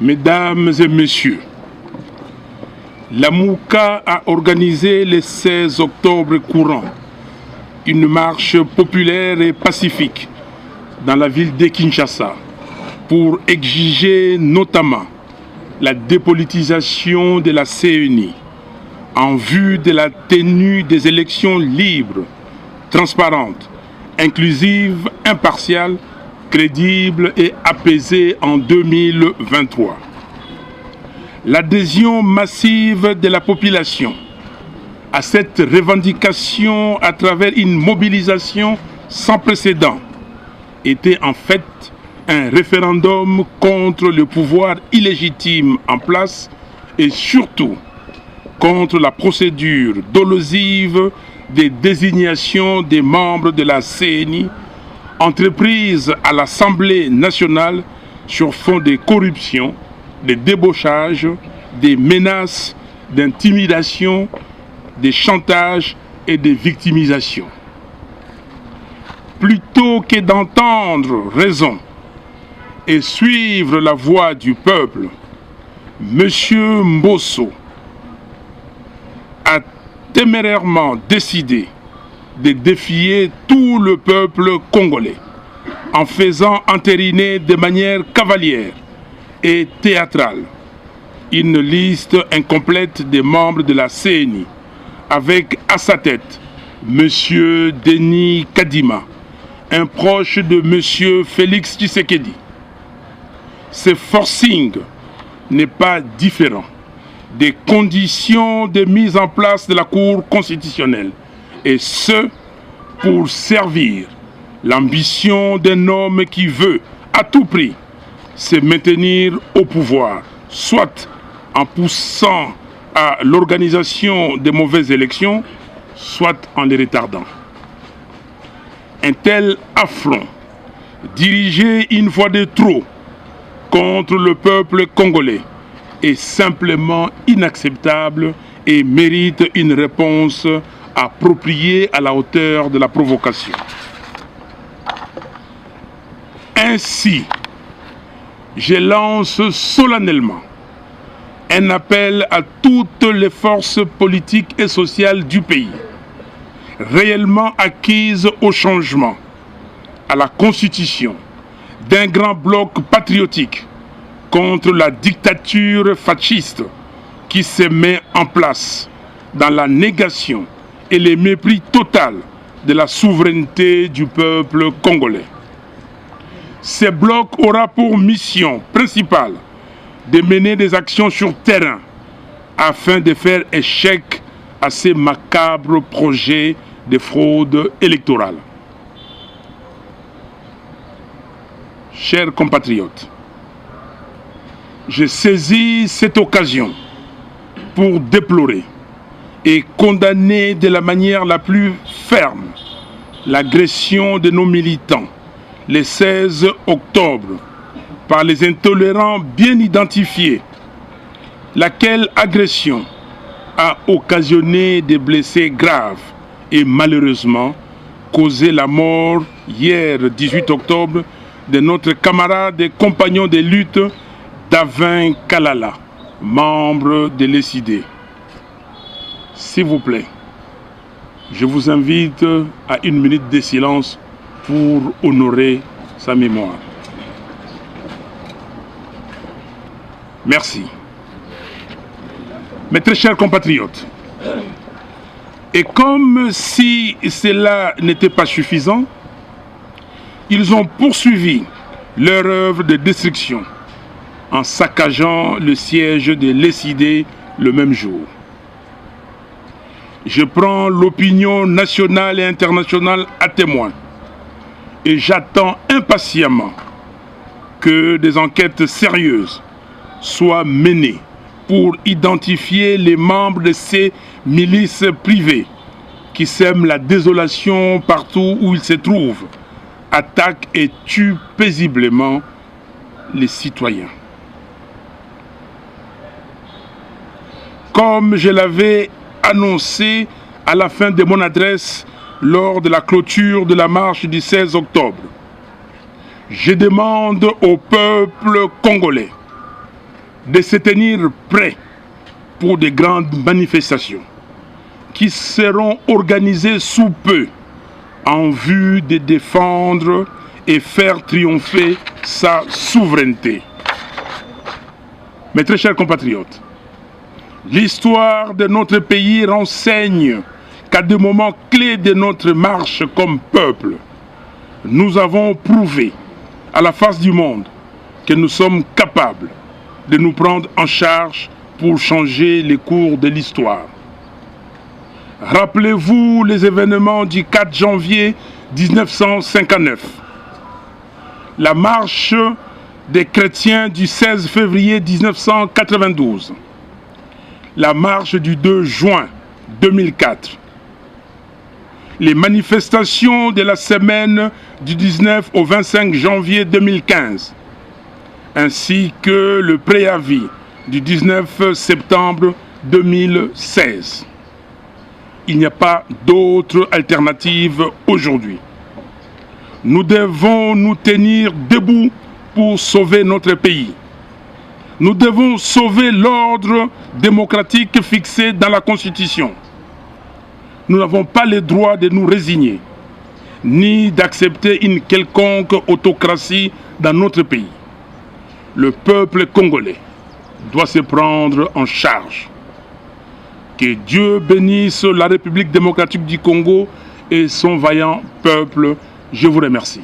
Mesdames et messieurs, la Mouka a organisé le 16 octobre courant une marche populaire et pacifique dans la ville de Kinshasa pour exiger notamment la dépolitisation de la CENI en vue de la tenue des élections libres, transparentes, inclusives, impartiales, crédibles et apaisées en 2023. L'adhésion massive de la population à cette revendication à travers une mobilisation sans précédent était en fait un référendum contre le pouvoir illégitime en place et surtout contre la procédure dolosive des désignations des membres de la CENI entreprise à l'Assemblée nationale sur fond de corruption, de débauchage, des menaces, d'intimidation, des chantages et de victimisation. Plutôt que d'entendre raison et suivre la voix du peuple, M. Mbosso a témérairement décidé de défier tout le peuple congolais en faisant entériner de manière cavalière et théâtrale une liste incomplète des membres de la CENI avec à sa tête M. Denis Kadima, un proche de M. Félix Tshisekedi. Ce forcing n'est pas différent des conditions de mise en place de la Cour constitutionnelle, et ce, pour servir l'ambition d'un homme qui veut, à tout prix, se maintenir au pouvoir, soit en poussant à l'organisation de mauvaises élections, soit en les retardant. Un tel affront, dirigé une fois de trop contre le peuple congolais, est simplement inacceptable et mérite une réponse appropriée à la hauteur de la provocation. Ainsi, je lance solennellement un appel à toutes les forces politiques et sociales du pays, réellement acquises au changement, à la constitution d'un grand bloc patriotique contre la dictature fasciste qui se met en place dans la négation et le mépris total de la souveraineté du peuple congolais. Ce bloc aura pour mission principale de mener des actions sur terrain afin de faire échec à ces macabres projets de fraude électorale. Chers compatriotes, je saisis cette occasion pour déplorer et condamner de la manière la plus ferme l'agression de nos militants le 16 octobre par les intolérants bien identifiés, laquelle agression a occasionné des blessés graves et malheureusement causé la mort hier 18 octobre de notre camarade et compagnon de lutte Davin Kalala, membre de l'ESID. S'il vous plaît, je vous invite à une minute de silence pour honorer sa mémoire. Merci. Mes très chers compatriotes, et comme si cela n'était pas suffisant, ils ont poursuivi leur œuvre de destruction en saccageant le siège de l'ESID le même jour. Je prends l'opinion nationale et internationale à témoin et j'attends impatiemment que des enquêtes sérieuses soient menées pour identifier les membres de ces milices privées qui sèment la désolation partout où ils se trouvent, attaquent et tuent paisiblement les citoyens. Comme je l'avais annoncé à la fin de mon adresse lors de la clôture de la marche du 16 octobre, je demande au peuple congolais de se tenir prêts pour de grandes manifestations qui seront organisées sous peu en vue de défendre et faire triompher sa souveraineté. Mes très chers compatriotes, l'histoire de notre pays renseigne qu'à des moments clés de notre marche comme peuple, nous avons prouvé à la face du monde que nous sommes capables de nous prendre en charge pour changer les cours de l'histoire. Rappelez-vous les événements du 4 janvier 1959, la marche des chrétiens du 16 février 1992, la marche du 2 juin 2004, les manifestations de la semaine du 19 au 25 janvier 2015, ainsi que le préavis du 19 septembre 2016. Il n'y a pas d'autre alternative aujourd'hui. Nous devons nous tenir debout pour sauver notre pays. Nous devons sauver l'ordre démocratique fixé dans la Constitution. Nous n'avons pas le droit de nous résigner, ni d'accepter une quelconque autocratie dans notre pays. Le peuple congolais doit se prendre en charge. Que Dieu bénisse la République démocratique du Congo et son vaillant peuple. Je vous remercie.